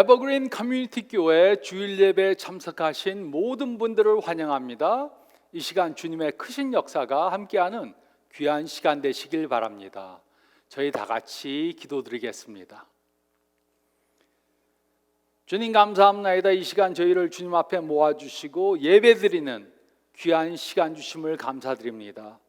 에버그린 커뮤니티 교회 주일 예배에 참석하신 모든 분들을 환영합니다. 이 시간 주님의 크신 역사가 함께하는 귀한 시간 되시길 바랍니다. 저희 다 같이 기도드리겠습니다. 주님 감사합니다. 이 시간 저희를 주님 앞에 모아주시고 예배드리는 귀한 시간 주심을 감사드립니다.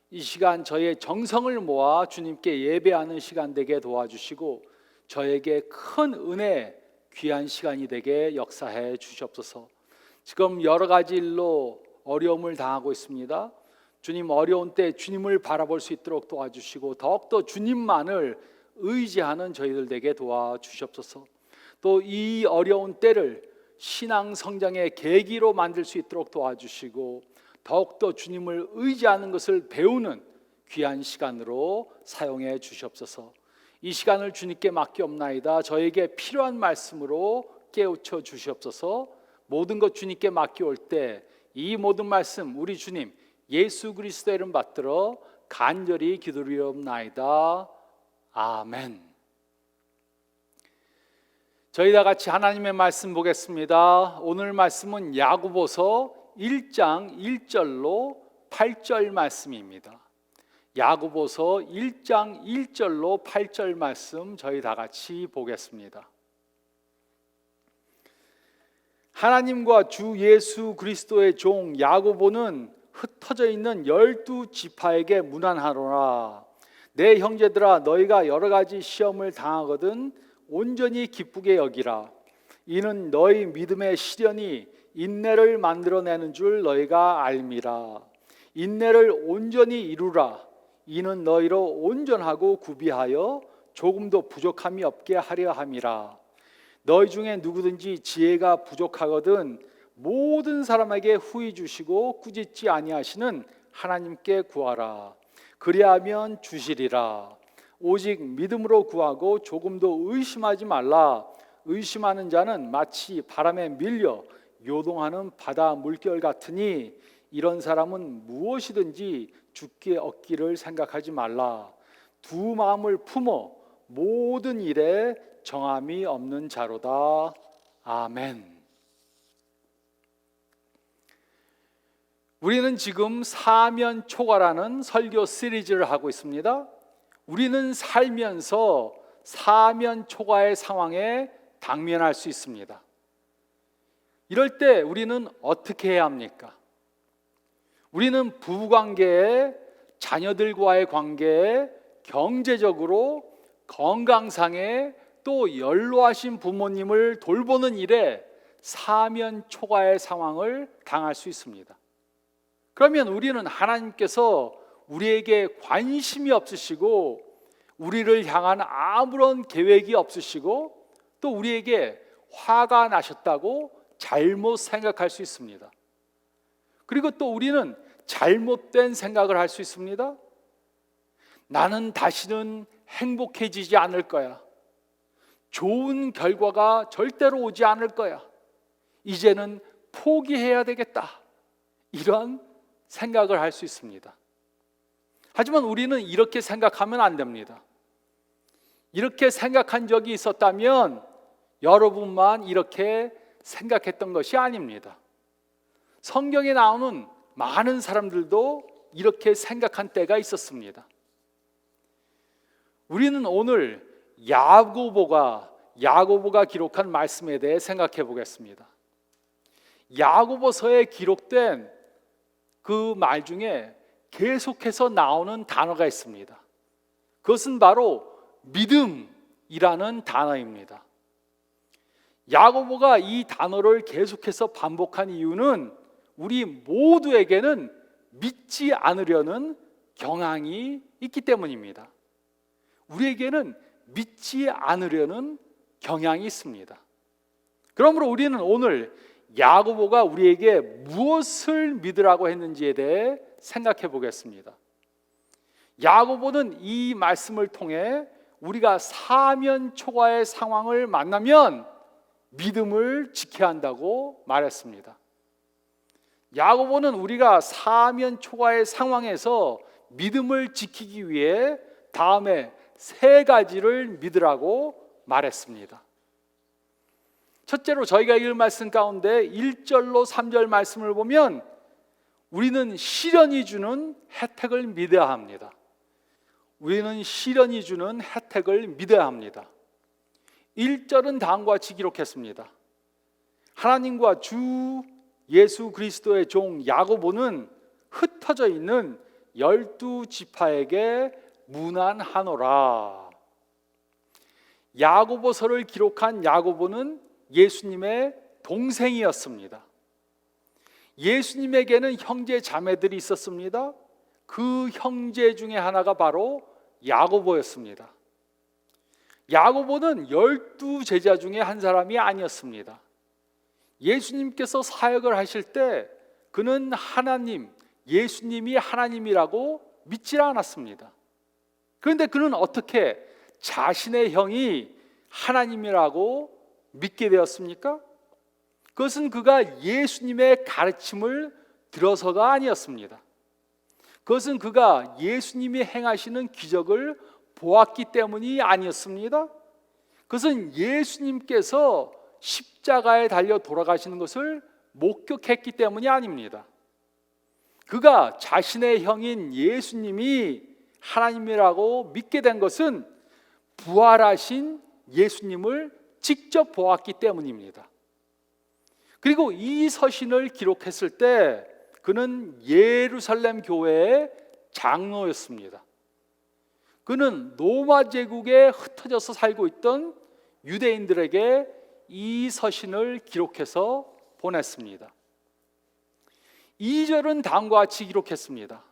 이 시간 저희의 정성을 모아 주님께 예배하는 시간 되게 도와주시고 저에게 큰 은혜, 귀한 시간이 되게 역사해 주시옵소서. 지금 여러 가지 일로 어려움을 당하고 있습니다. 주님, 어려운 때 주님을 바라볼 수 있도록 도와주시고 더욱더 주님만을 의지하는 저희들 되게 도와주시옵소서. 또 이 어려운 때를 신앙 성장의 계기로 만들 수 있도록 도와주시고 더욱더 주님을 의지하는 것을 배우는 귀한 시간으로 사용해 주시옵소서. 이 시간을 주님께 맡기옵나이다. 저에게 필요한 말씀으로 깨우쳐 주시옵소서. 모든 것 주님께 맡겨올 때 이 모든 말씀 우리 주님 예수 그리스도의 이름 받들어 간절히 기도드리옵나이다. 아멘. 저희 다 같이 하나님의 말씀 보겠습니다. 오늘 말씀은 야고보서 1장 1절로 8절 말씀입니다. 야고보서 1장 1절로 8절 말씀 저희 다 같이 보겠습니다. 하나님과 주 예수 그리스도의 종 야고보는 흩어져 있는 12지파에게 문안하노라. 내 형제들아, 너희가 여러 가지 시험을 당하거든 온전히 기쁘게 여기라. 이는 너희 믿음의 시련이 인내를 만들어내는 줄 너희가 알미라. 인내를 온전히 이루라. 이는 너희로 온전하고 구비하여 조금도 부족함이 없게 하려 함이라. 너희 중에 누구든지 지혜가 부족하거든 모든 사람에게 후히 주시고 꾸짖지 아니하시는 하나님께 구하라. 그리하면 주시리라. 오직 믿음으로 구하고 조금도 의심하지 말라. 의심하는 자는 마치 바람에 밀려 요동하는 바다 물결 같으니 이런 사람은 무엇이든지 주께 얻기를 생각하지 말라. 두 마음을 품어 모든 일에 정함이 없는 자로다. 아멘. 우리는 지금 사면초가라는 설교 시리즈를 하고 있습니다. 우리는 살면서 사면초가의 상황에 당면할 수 있습니다. 이럴 때 우리는 어떻게 해야 합니까? 우리는 부부관계에, 자녀들과의 관계에, 경제적으로, 건강상에, 또 연로하신 부모님을 돌보는 일에 사면초가의 상황을 당할 수 있습니다. 그러면 우리는 하나님께서 우리에게 관심이 없으시고 우리를 향한 아무런 계획이 없으시고 또 우리에게 화가 나셨다고 잘못 생각할 수 있습니다. 그리고 또 우리는 잘못된 생각을 할 수 있습니다. 나는 다시는 행복해지지 않을 거야. 좋은 결과가 절대로 오지 않을 거야. 이제는 포기해야 되겠다. 이런 생각을 할 수 있습니다. 하지만 우리는 이렇게 생각하면 안 됩니다. 이렇게 생각한 적이 있었다면 여러분만 이렇게 생각했던 것이 아닙니다. 성경에 나오는 많은 사람들도 이렇게 생각한 때가 있었습니다. 우리는 오늘 야고보가 기록한 말씀에 대해 생각해 보겠습니다. 야고보서에 기록된 그 말 중에 계속해서 나오는 단어가 있습니다. 그것은 바로 믿음이라는 단어입니다. 야고보가 이 단어를 계속해서 반복한 이유는 우리 모두에게는 믿지 않으려는 경향이 있기 때문입니다. 우리에게는 믿지 않으려는 경향이 있습니다. 그러므로 우리는 오늘 야고보가 우리에게 무엇을 믿으라고 했는지에 대해 생각해 보겠습니다. 야고보는 이 말씀을 통해 우리가 사면초가의 상황을 만나면 믿음을 지켜야 한다고 말했습니다. 야고보는 우리가 사면초가의 상황에서 믿음을 지키기 위해 다음에 세 가지를 믿으라고 말했습니다. 첫째로 저희가 읽은 말씀 가운데 1절로 3절 말씀을 보면 우리는 시련이 주는 혜택을 믿어야 합니다. 우리는 시련이 주는 혜택을 믿어야 합니다. 1절은 다음과 같이 기록했습니다. 하나님과 주 예수 그리스도의 종 야고보는 흩어져 있는 12지파에게 문안하노라. 야고보서를 기록한 야고보는 예수님의 동생이었습니다. 예수님에게는 형제 자매들이 있었습니다. 그 형제 중에 하나가 바로 야고보였습니다. 야고보는 12제자 중에 한 사람이 아니었습니다. 예수님께서 사역을 하실 때 그는 하나님, 예수님이 하나님이라고 믿지 않았습니다. 그런데 그는 어떻게 자신의 형이 하나님이라고 믿게 되었습니까? 그것은 그가 예수님의 가르침을 들어서가 아니었습니다. 그것은 그가 예수님이 행하시는 기적을 보았기 때문이 아니었습니다. 그것은 예수님께서 십자가에 달려 돌아가시는 것을 목격했기 때문이 아닙니다. 그가 자신의 형인 예수님이 하나님이라고 믿게 된 것은 부활하신 예수님을 직접 보았기 때문입니다. 그리고 이 서신을 기록했을 때 그는 예루살렘 교회의 장로였습니다. 그는 로마 제국에 흩어져서 살고 있던 유대인들에게 이 서신을 기록해서 보냈습니다. 2절은 다음과 같이 기록했습니다.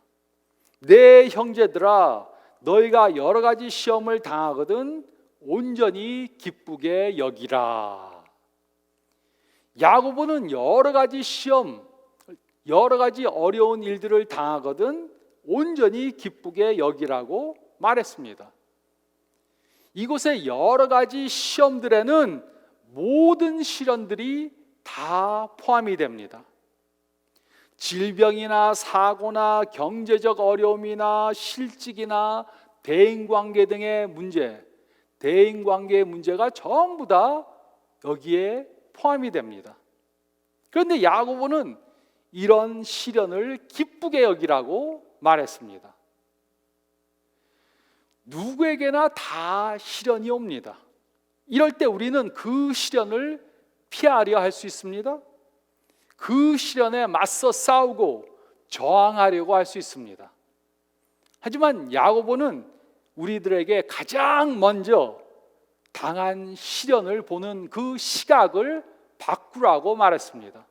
내 형제들아, 너희가 여러 가지 시험을 당하거든 온전히 기쁘게 여기라. 야고보는 여러 가지 시험, 여러 가지 어려운 일들을 당하거든 온전히 기쁘게 여기라고 말했습니다. 이곳의 여러 가지 시험들에는 모든 시련들이 다 포함이 됩니다. 질병이나 사고나 경제적 어려움이나 실직이나 대인관계 등의 문제, 대인관계의 문제가 전부 다 여기에 포함이 됩니다. 그런데 야고보는 이런 시련을 기쁘게 여기라고 말했습니다. 누구에게나 다 시련이 옵니다. 이럴 때 우리는 그 시련을 피하려 할 수 있습니다. 그 시련에 맞서 싸우고 저항하려고 할 수 있습니다. 하지만 야고보는 우리들에게 가장 먼저 당한 시련을 보는 그 시각을 바꾸라고 말했습니다.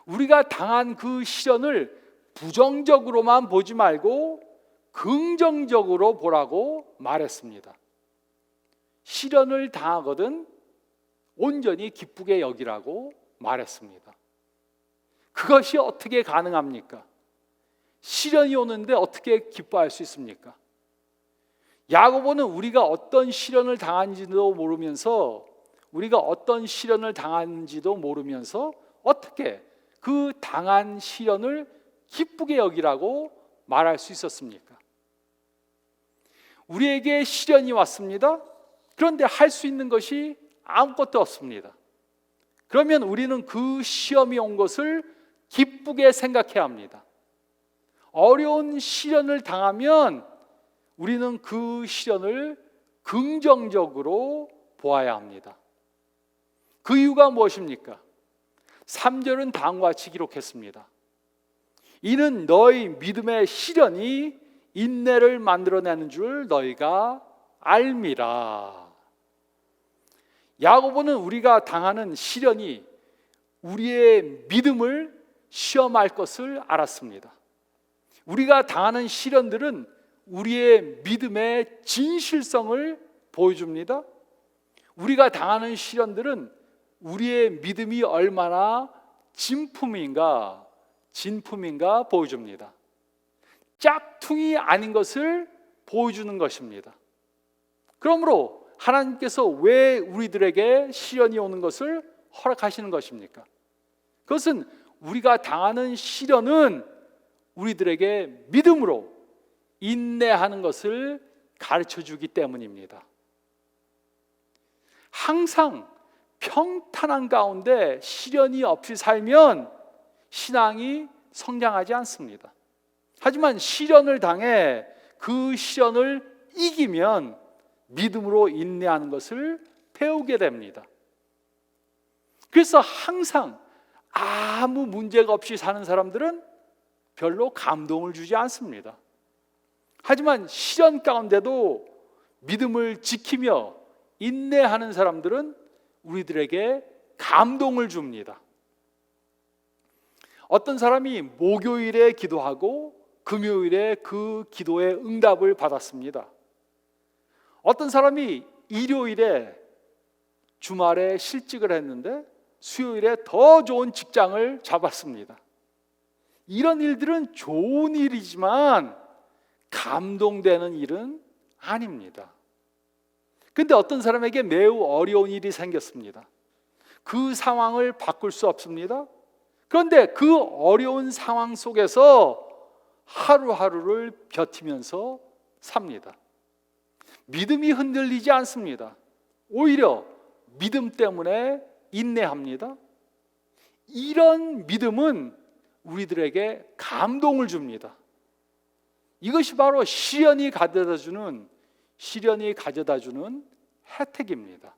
우리가 당한 그 시련을 부정적으로만 보지 말고 긍정적으로 보라고 말했습니다. 시련을 당하거든 온전히 기쁘게 여기라고 말했습니다. 그것이 어떻게 가능합니까? 시련이 오는데 어떻게 기뻐할 수 있습니까? 야고보는 우리가 어떤 시련을 당한지도 모르면서 어떻게 그 당한 시련을 기쁘게 여기라고 말할 수 있었습니까? 우리에게 시련이 왔습니다. 그런데 할 수 있는 것이 아무것도 없습니다. 그러면 우리는 그 시험이 온 것을 기쁘게 생각해야 합니다. 어려운 시련을 당하면 우리는 그 시련을 긍정적으로 보아야 합니다. 그 이유가 무엇입니까? 3절은 다음과 같이 기록했습니다. 이는 너희 믿음의 시련이 인내를 만들어내는 줄 너희가 알미라. 야고보는 우리가 당하는 시련이 우리의 믿음을 시험할 것을 알았습니다. 우리가 당하는 시련들은 우리의 믿음의 진실성을 보여줍니다. 우리가 당하는 시련들은 우리의 믿음이 얼마나 진품인가 보여줍니다. 짝퉁이 아닌 것을 보여주는 것입니다. 그러므로 하나님께서 왜 우리들에게 시련이 오는 것을 허락하시는 것입니까? 그것은 우리가 당하는 시련은 우리들에게 믿음으로 인내하는 것을 가르쳐 주기 때문입니다. 항상 평탄한 가운데 시련이 없이 살면 신앙이 성장하지 않습니다. 하지만 시련을 당해 그 시련을 이기면 믿음으로 인내하는 것을 배우게 됩니다. 그래서 항상 아무 문제가 없이 사는 사람들은 별로 감동을 주지 않습니다. 하지만 시련 가운데도 믿음을 지키며 인내하는 사람들은 우리들에게 감동을 줍니다. 어떤 사람이 목요일에 기도하고 금요일에 그 기도의 응답을 받았습니다. 어떤 사람이 일요일에 주말에 실직을 했는데 수요일에 더 좋은 직장을 잡았습니다. 이런 일들은 좋은 일이지만 감동되는 일은 아닙니다. 근데 어떤 사람에게 매우 어려운 일이 생겼습니다. 그 상황을 바꿀 수 없습니다. 그런데 그 어려운 상황 속에서 하루하루를 버티면서 삽니다. 믿음이 흔들리지 않습니다. 오히려 믿음 때문에 인내합니다. 이런 믿음은 우리들에게 감동을 줍니다. 이것이 바로 시련이 가져다주는 혜택입니다.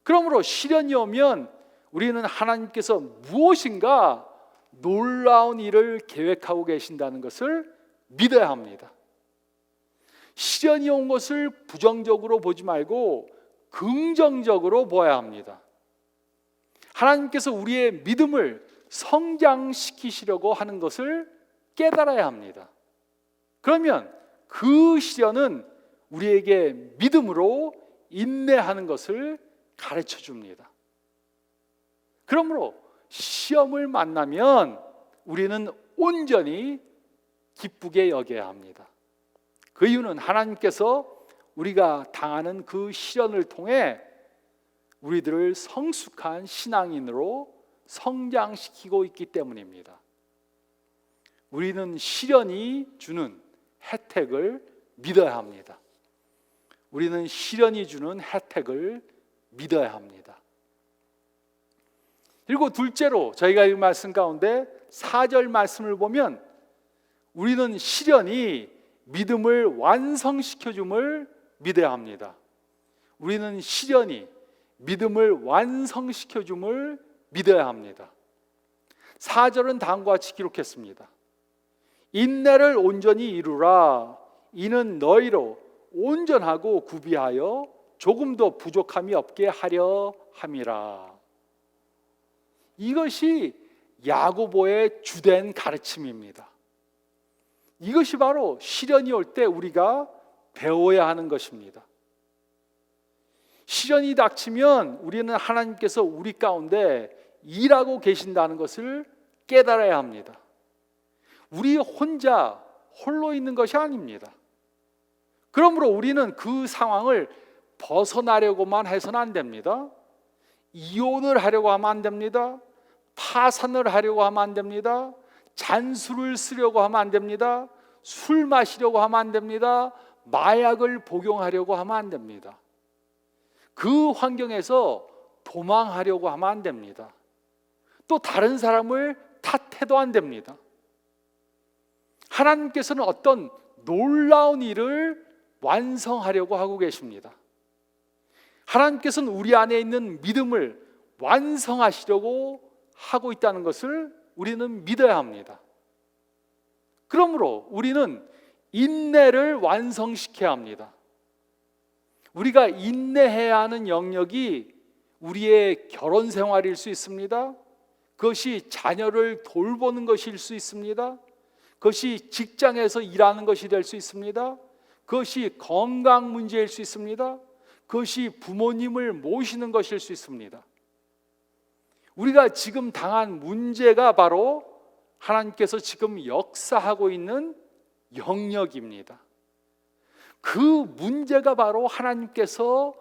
그러므로 시련이 오면 우리는 하나님께서 무엇인가 놀라운 일을 계획하고 계신다는 것을 믿어야 합니다. 시련이 온 것을 부정적으로 보지 말고 긍정적으로 보아야 합니다. 하나님께서 우리의 믿음을 성장시키시려고 하는 것을 깨달아야 합니다. 그러면 그 시련은 우리에게 믿음으로 인내하는 것을 가르쳐 줍니다. 그러므로 시험을 만나면 우리는 온전히 기쁘게 여겨야 합니다. 그 이유는 하나님께서 우리가 당하는 그 시련을 통해 우리들을 성숙한 신앙인으로 성장시키고 있기 때문입니다. 우리는 시련이 주는 혜택을 믿어야 합니다. 우리는 시련이 주는 혜택을 믿어야 합니다. 그리고 둘째로 저희가 이 말씀 가운데 4절 말씀을 보면 우리는 시련이 믿음을 완성시켜 줌을 믿어야 합니다. 우리는 시련이 믿음을 완성시켜 줌을 믿어야 합니다. 4절은 다음과 같이 기록했습니다. 인내를 온전히 이루라. 이는 너희로 온전하고 구비하여 조금도 부족함이 없게 하려 함이라. 이것이 야고보의 주된 가르침입니다. 이것이 바로 시련이 올 때 우리가 배워야 하는 것입니다. 시련이 닥치면 우리는 하나님께서 우리 가운데 일하고 계신다는 것을 깨달아야 합니다. 우리 혼자 홀로 있는 것이 아닙니다. 그러므로 우리는 그 상황을 벗어나려고만 해서는 안 됩니다. 이혼을 하려고 하면 안 됩니다. 파산을 하려고 하면 안 됩니다. 잔술을 쓰려고 하면 안 됩니다. 술 마시려고 하면 안 됩니다. 마약을 복용하려고 하면 안 됩니다. 그 환경에서 도망하려고 하면 안 됩니다. 또 다른 사람을 탓해도 안 됩니다. 하나님께서는 어떤 놀라운 일을 완성하려고 하고 계십니다. 하나님께서는 우리 안에 있는 믿음을 완성하시려고 하고 있다는 것을 우리는 믿어야 합니다. 그러므로 우리는 인내를 완성시켜야 합니다. 우리가 인내해야 하는 영역이 우리의 결혼 생활일 수 있습니다. 그것이 자녀를 돌보는 것일 수 있습니다. 그것이 직장에서 일하는 것이 될 수 있습니다. 그것이 건강 문제일 수 있습니다. 그것이 부모님을 모시는 것일 수 있습니다. 우리가 지금 당한 문제가 바로 하나님께서 지금 역사하고 있는 영역입니다. 그 문제가 바로 하나님께서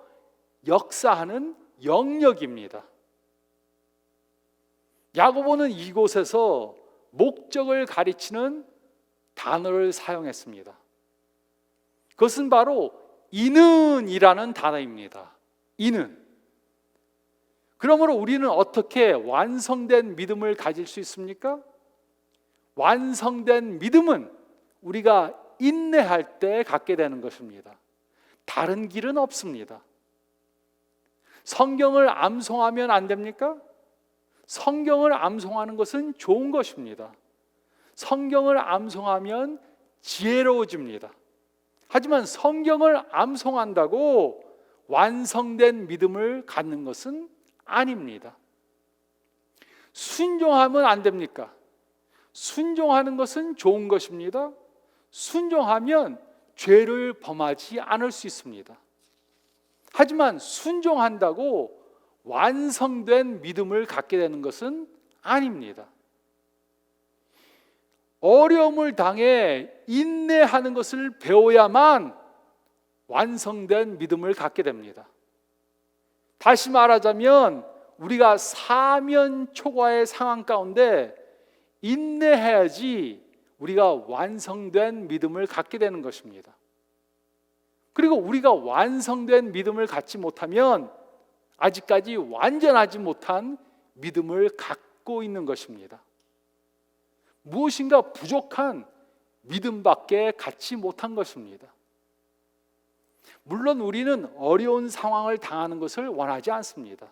역사하는 영역입니다. 야고보는 이곳에서 목적을 가리치는 단어를 사용했습니다. 그것은 바로 이는이라는 단어입니다. 이는. 그러므로 우리는 어떻게 완성된 믿음을 가질 수 있습니까? 완성된 믿음은 우리가 인내할 때 갖게 되는 것입니다. 다른 길은 없습니다. 성경을 암송하면 안 됩니까? 성경을 암송하는 것은 좋은 것입니다. 성경을 암송하면 지혜로워집니다. 하지만 성경을 암송한다고 완성된 믿음을 갖는 것은 아닙니다. 순종하면 안 됩니까? 순종하는 것은 좋은 것입니다. 순종하면 죄를 범하지 않을 수 있습니다. 하지만 순종한다고 완성된 믿음을 갖게 되는 것은 아닙니다. 어려움을 당해 인내하는 것을 배워야만 완성된 믿음을 갖게 됩니다. 다시 말하자면 우리가 사면초가의 상황 가운데 인내해야지 우리가 완성된 믿음을 갖게 되는 것입니다. 그리고 우리가 완성된 믿음을 갖지 못하면 아직까지 완전하지 못한 믿음을 갖고 있는 것입니다. 무엇인가 부족한 믿음밖에 갖지 못한 것입니다. 물론 우리는 어려운 상황을 당하는 것을 원하지 않습니다.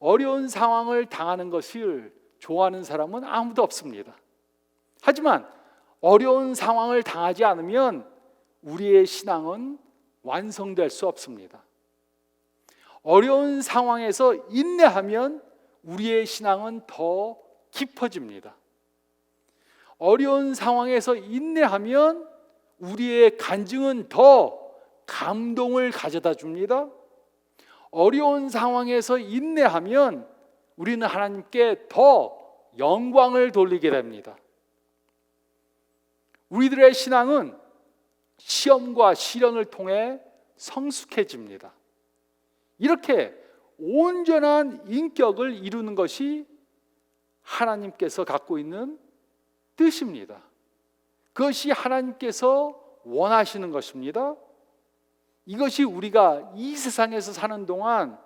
어려운 상황을 당하는 것을 좋아하는 사람은 아무도 없습니다. 하지만 어려운 상황을 당하지 않으면 우리의 신앙은 완성될 수 없습니다. 어려운 상황에서 인내하면 우리의 신앙은 더 깊어집니다. 어려운 상황에서 인내하면 우리의 간증은 더 감동을 가져다 줍니다. 어려운 상황에서 인내하면 우리는 하나님께 더 영광을 돌리게 됩니다. 우리들의 신앙은 시험과 시련을 통해 성숙해집니다. 이렇게 온전한 인격을 이루는 것이 하나님께서 갖고 있는 뜻입니다. 그것이 하나님께서 원하시는 것입니다. 이것이 우리가 이 세상에서 사는 동안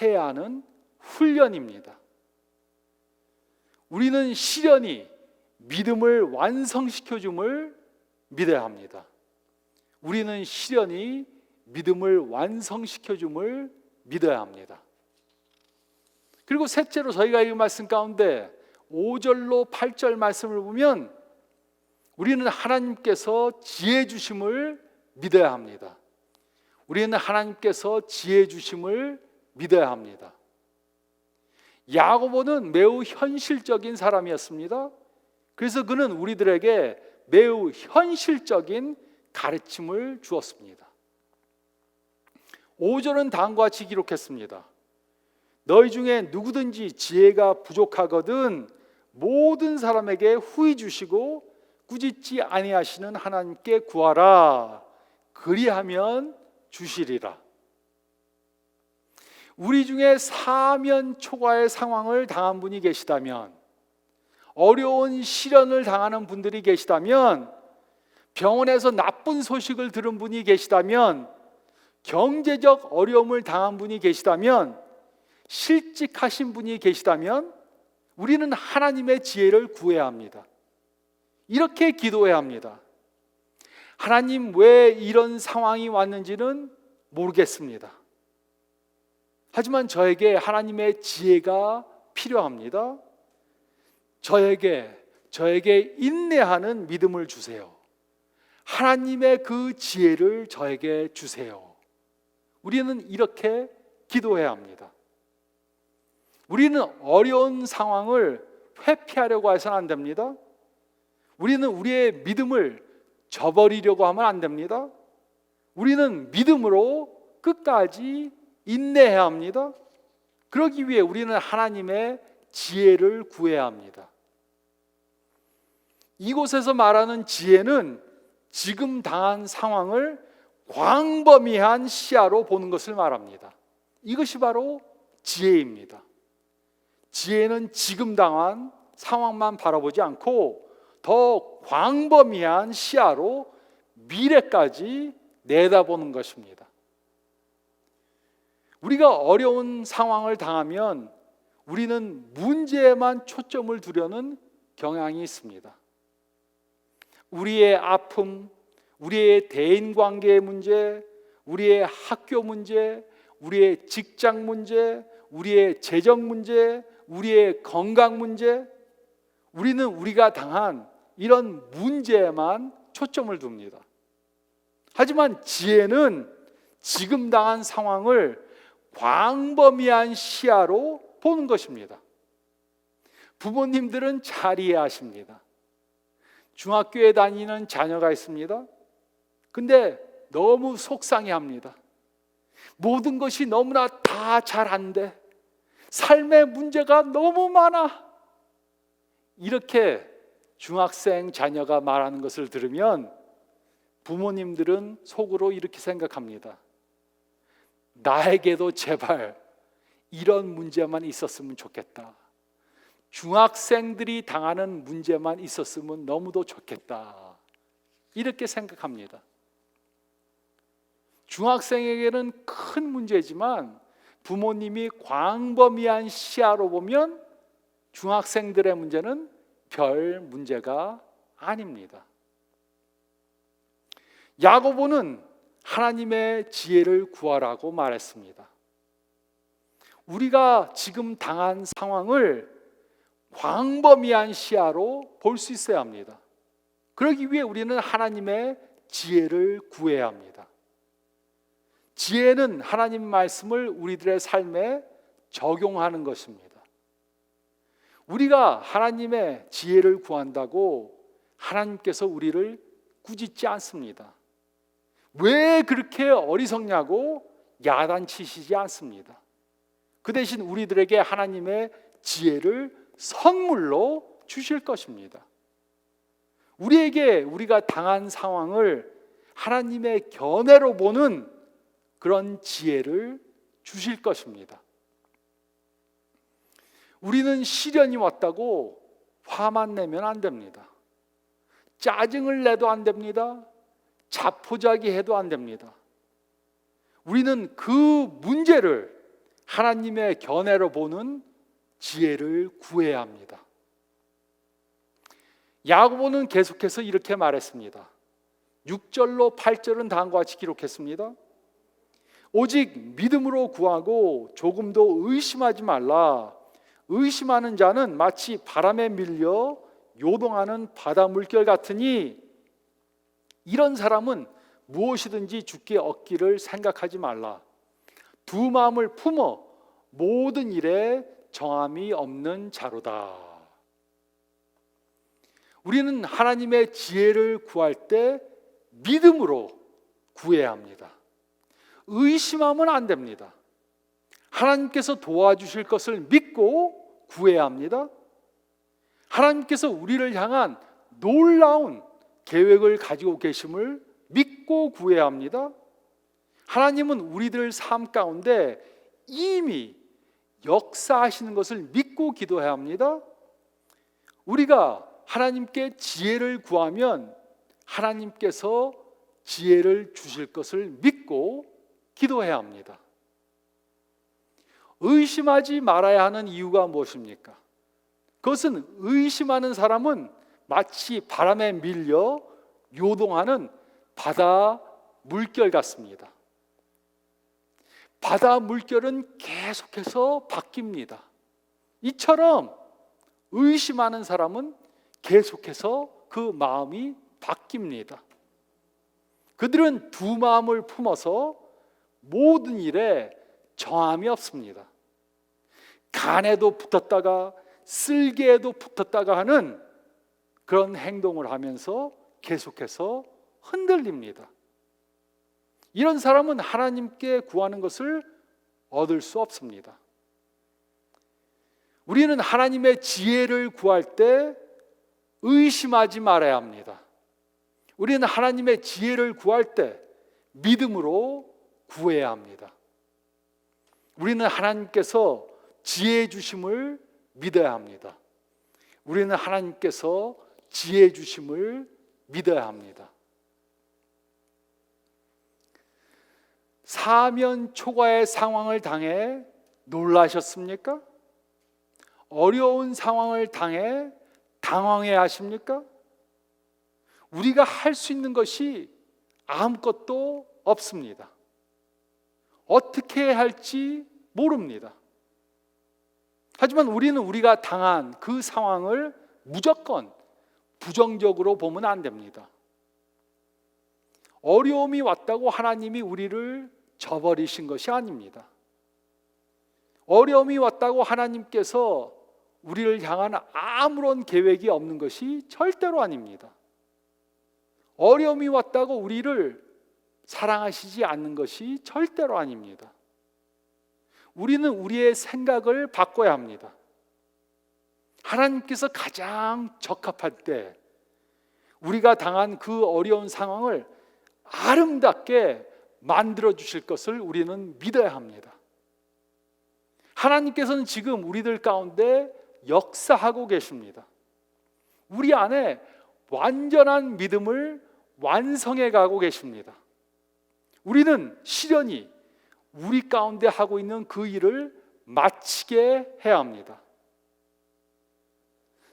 해야 하는 훈련입니다. 우리는 시련이 믿음을 완성시켜 줌을 믿어야 합니다. 우리는 시련이 믿음을 완성시켜 줌을 믿어야 합니다. 그리고 셋째로 저희가 이 말씀 가운데 5절로 8절 말씀을 보면 우리는 하나님께서 지혜 주심을 믿어야 합니다. 우리는 하나님께서 지혜 주심을 믿어야 합니다. 야고보는 매우 현실적인 사람이었습니다. 그래서 그는 우리들에게 매우 현실적인 가르침을 주었습니다. 5절은 다음과 같이 기록했습니다. 너희 중에 누구든지 지혜가 부족하거든 모든 사람에게 후히 주시고 꾸짖지 아니하시는 하나님께 구하라. 그리하면 주시리라. 우리 중에 사면초가의 상황을 당한 분이 계시다면, 어려운 시련을 당하는 분들이 계시다면, 병원에서 나쁜 소식을 들은 분이 계시다면, 경제적 어려움을 당한 분이 계시다면, 실직하신 분이 계시다면 우리는 하나님의 지혜를 구해야 합니다. 이렇게 기도해야 합니다. 하나님, 왜 이런 상황이 왔는지는 모르겠습니다. 하지만 저에게 하나님의 지혜가 필요합니다. 저에게 인내하는 믿음을 주세요. 하나님의 그 지혜를 저에게 주세요. 우리는 이렇게 기도해야 합니다. 우리는 어려운 상황을 회피하려고 해서는 안 됩니다. 우리는 우리의 믿음을 저버리려고 하면 안 됩니다. 우리는 믿음으로 끝까지 인내해야 합니다. 그러기 위해 우리는 하나님의 지혜를 구해야 합니다. 이곳에서 말하는 지혜는 지금 당한 상황을 광범위한 시야로 보는 것을 말합니다. 이것이 바로 지혜입니다. 지혜는 지금 당한 상황만 바라보지 않고 더 광범위한 시야로 미래까지 내다보는 것입니다. 우리가 어려운 상황을 당하면 우리는 문제에만 초점을 두려는 경향이 있습니다. 우리의 아픔, 우리의 대인관계의 문제, 우리의 학교 문제, 우리의 직장 문제, 우리의 재정 문제, 우리의 건강 문제, 우리는 우리가 당한 이런 문제에만 초점을 둡니다. 하지만 지혜는 지금 당한 상황을 광범위한 시야로 보는 것입니다. 부모님들은 잘 이해하십니다. 중학교에 다니는 자녀가 있습니다. 근데 너무 속상해합니다. 모든 것이 너무나 다 잘 안 돼. 삶의 문제가 너무 많아. 이렇게 중학생 자녀가 말하는 것을 들으면 부모님들은 속으로 이렇게 생각합니다. 나에게도 제발 이런 문제만 있었으면 좋겠다. 중학생들이 당하는 문제만 있었으면 너무도 좋겠다. 이렇게 생각합니다. 중학생에게는 큰 문제지만 부모님이 광범위한 시야로 보면 중학생들의 문제는 별 문제가 아닙니다. 야고보는 하나님의 지혜를 구하라고 말했습니다. 우리가 지금 당한 상황을 광범위한 시야로 볼 수 있어야 합니다. 그러기 위해 우리는 하나님의 지혜를 구해야 합니다. 지혜는 하나님 말씀을 우리들의 삶에 적용하는 것입니다. 우리가 하나님의 지혜를 구한다고 하나님께서 우리를 꾸짖지 않습니다. 왜 그렇게 어리석냐고 야단치시지 않습니다. 그 대신 우리들에게 하나님의 지혜를 선물로 주실 것입니다. 우리에게 우리가 당한 상황을 하나님의 견해로 보는 그런 지혜를 주실 것입니다. 우리는 시련이 왔다고 화만 내면 안 됩니다. 짜증을 내도 안 됩니다. 자포자기 해도 안 됩니다. 우리는 그 문제를 하나님의 견해로 보는 지혜를 구해야 합니다. 야고보는 계속해서 이렇게 말했습니다. 6절로 8절은 다음과 같이 기록했습니다. 오직 믿음으로 구하고 조금도 의심하지 말라. 의심하는 자는 마치 바람에 밀려 요동하는 바다 물결 같으니 이런 사람은 무엇이든지 주께 얻기를 생각하지 말라. 두 마음을 품어 모든 일에 정함이 없는 자로다. 우리는 하나님의 지혜를 구할 때 믿음으로 구해야 합니다. 의심하면 안 됩니다. 하나님께서 도와주실 것을 믿고 구해야 합니다. 하나님께서 우리를 향한 놀라운 계획을 가지고 계심을 믿고 구해야 합니다. 하나님은 우리들 삶 가운데 이미 역사하시는 것을 믿고 기도해야 합니다. 우리가 하나님께 지혜를 구하면 하나님께서 지혜를 주실 것을 믿고 기도해야 합니다. 의심하지 말아야 하는 이유가 무엇입니까? 그것은 의심하는 사람은 마치 바람에 밀려 요동하는 바다 물결 같습니다. 바다 물결은 계속해서 바뀝니다. 이처럼 의심하는 사람은 계속해서 그 마음이 바뀝니다. 그들은 두 마음을 품어서 모든 일에 정함이 없습니다. 간에도 붙었다가 쓸개에도 붙었다가 하는 그런 행동을 하면서 계속해서 흔들립니다. 이런 사람은 하나님께 구하는 것을 얻을 수 없습니다. 우리는 하나님의 지혜를 구할 때 의심하지 말아야 합니다. 우리는 하나님의 지혜를 구할 때 믿음으로 구해야 합니다. 우리는 하나님께서 지혜 주심을 믿어야 합니다. 우리는 하나님께서 지혜 주심을 믿어야 합니다. 사면 초과의 상황을 당해 놀라셨습니까? 어려운 상황을 당해 당황해 하십니까? 우리가 할 수 있는 것이 아무것도 없습니다. 어떻게 해야 할지 모릅니다. 하지만 우리는 우리가 당한 그 상황을 무조건 부정적으로 보면 안 됩니다. 어려움이 왔다고 하나님이 우리를 저버리신 것이 아닙니다. 어려움이 왔다고 하나님께서 우리를 향한 아무런 계획이 없는 것이 절대로 아닙니다. 어려움이 왔다고 우리를 사랑하시지 않는 것이 절대로 아닙니다. 우리는 우리의 생각을 바꿔야 합니다. 하나님께서 가장 적합할 때 우리가 당한 그 어려운 상황을 아름답게 만들어 주실 것을 우리는 믿어야 합니다. 하나님께서는 지금 우리들 가운데 역사하고 계십니다. 우리 안에 완전한 믿음을 완성해 가고 계십니다. 우리는 시련이 우리 가운데 하고 있는 그 일을 마치게 해야 합니다.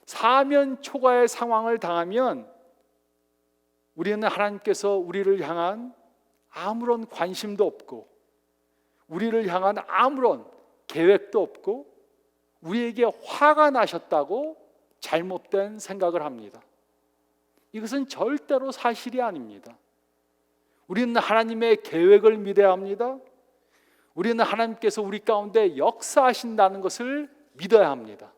사면 초과의 상황을 당하면 우리는 하나님께서 우리를 향한 아무런 관심도 없고 우리를 향한 아무런 계획도 없고 우리에게 화가 나셨다고 잘못된 생각을 합니다. 이것은 절대로 사실이 아닙니다. 우리는 하나님의 계획을 믿어야 합니다. 우리는 하나님께서 우리 가운데 역사하신다는 것을 믿어야 합니다.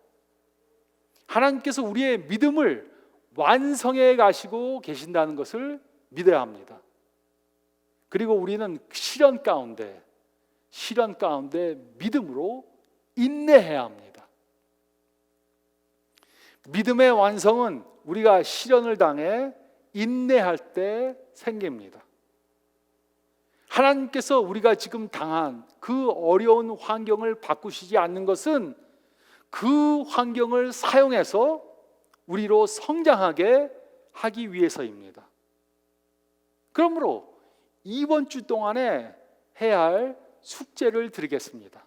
하나님께서 우리의 믿음을 완성해 가시고 계신다는 것을 믿어야 합니다. 그리고 우리는 시련 가운데 믿음으로 인내해야 합니다. 믿음의 완성은 우리가 시련을 당해 인내할 때 생깁니다. 하나님께서 우리가 지금 당한 그 어려운 환경을 바꾸시지 않는 것은 그 환경을 사용해서 우리로 성장하게 하기 위해서입니다. 그러므로 이번 주 동안에 해야 할 숙제를 드리겠습니다.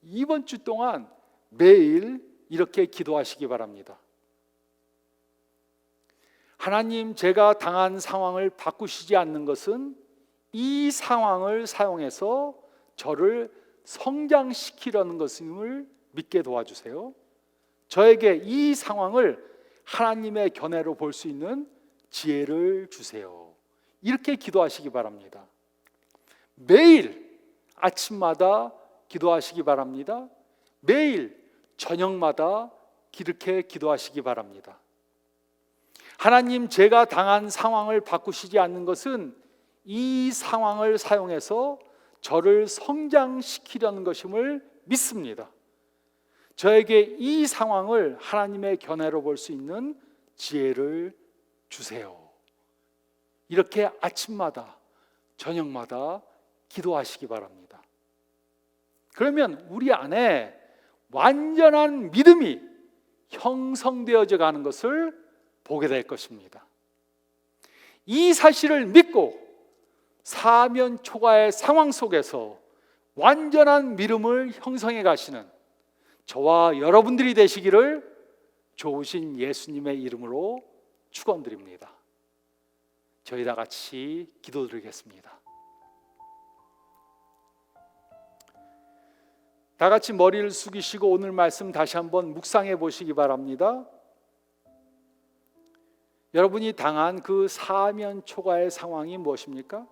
이번 주 동안 매일 이렇게 기도하시기 바랍니다. 하나님, 제가 당한 상황을 바꾸시지 않는 것은 이 상황을 사용해서 저를 성장시키려는 것임을 믿게 도와주세요. 저에게 이 상황을 하나님의 견해로 볼 수 있는 지혜를 주세요. 이렇게 기도하시기 바랍니다. 매일 아침마다 기도하시기 바랍니다. 매일 저녁마다 이렇게 기도하시기 바랍니다. 하나님, 제가 당한 상황을 바꾸시지 않는 것은 이 상황을 사용해서 저를 성장시키려는 것임을 믿습니다. 저에게 이 상황을 하나님의 견해로 볼 수 있는 지혜를 주세요. 이렇게 아침마다 저녁마다 기도하시기 바랍니다. 그러면 우리 안에 완전한 믿음이 형성되어져 가는 것을 보게 될 것입니다. 이 사실을 믿고 사면 초과의 상황 속에서 완전한 믿음을 형성해 가시는 저와 여러분들이 되시기를 좋으신 예수님의 이름으로 축원드립니다. 저희 다 같이 기도드리겠습니다. 다 같이 머리를 숙이시고 오늘 말씀 다시 한번 묵상해 보시기 바랍니다. 여러분이 당한 그 사면 초과의 상황이 무엇입니까?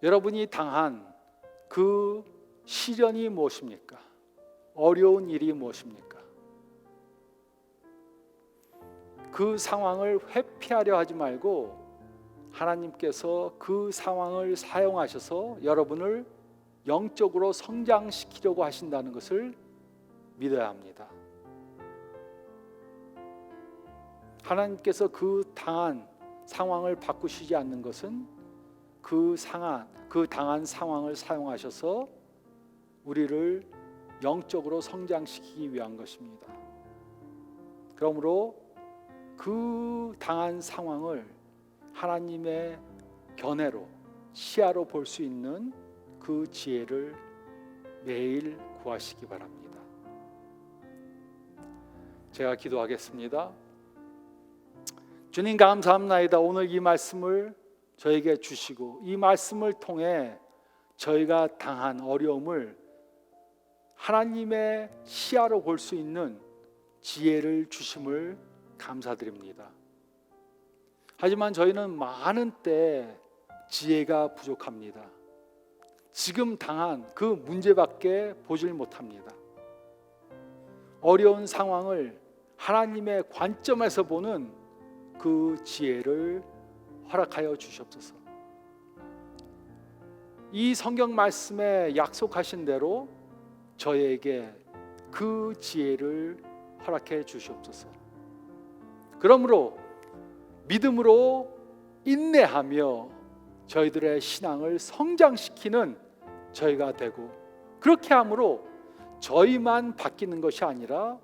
여러분이 당한 그 시련이 무엇입니까? 어려운 일이 무엇입니까? 그 상황을 회피하려 하지 말고 하나님께서 그 상황을 사용하셔서 여러분을 영적으로 성장시키려고 하신다는 것을 믿어야 합니다. 하나님께서 그 당한 상황을 바꾸시지 않는 것은 그 당한 상황을 사용하셔서 우리를 영적으로 성장시키기 위한 것입니다. 그러므로 그 당한 상황을 하나님의 견해로, 시야로 볼 수 있는 그 지혜를 매일 구하시기 바랍니다. 제가 기도하겠습니다. 주님 감사합니다. 오늘 이 말씀을 저에게 주시고 이 말씀을 통해 저희가 당한 어려움을 하나님의 시야로 볼 수 있는 지혜를 주심을 감사드립니다. 하지만 저희는 많은 때 지혜가 부족합니다. 지금 당한 그 문제밖에 보질 못합니다. 어려운 상황을 하나님의 관점에서 보는 그 지혜를 허락하여 주시옵소서. 이 성경 말씀에 약속하신 대로 저에게 그 지혜를 허락해 주시옵소서. 그러므로 믿음으로 인내하며 저희들의 신앙을 성장시키는 저희가 되고, 그렇게 함으로 저희만 바뀌는 것이 아니라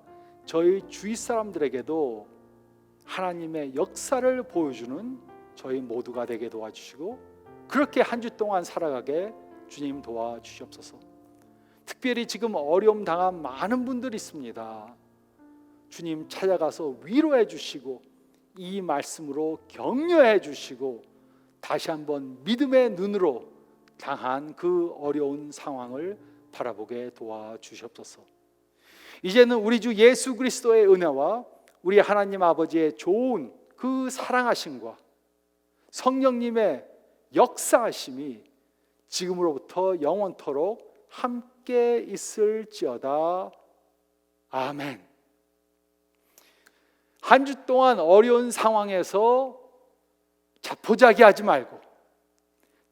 저희 주위 사람들에게도 하나님의 역사를 보여주는 저희 모두가 되게 도와주시고, 그렇게 한 주 동안 살아가게 주님 도와주시옵소서. 특별히 지금 어려움 당한 많은 분들이 있습니다. 주님 찾아가서 위로해 주시고 이 말씀으로 격려해 주시고 다시 한번 믿음의 눈으로 당한 그 어려운 상황을 바라보게 도와주시옵소서. 이제는 우리 주 예수 그리스도의 은혜와 우리 하나님 아버지의 좋은 그 사랑하심과 성령님의 역사하심이 지금으로부터 영원토록 함께 있을지어다. 아멘. 한 주 동안 어려운 상황에서 자포자기하지 말고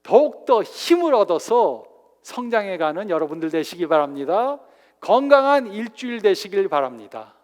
더욱더 힘을 얻어서 성장해가는 여러분들 되시기 바랍니다. 건강한 일주일 되시길 바랍니다.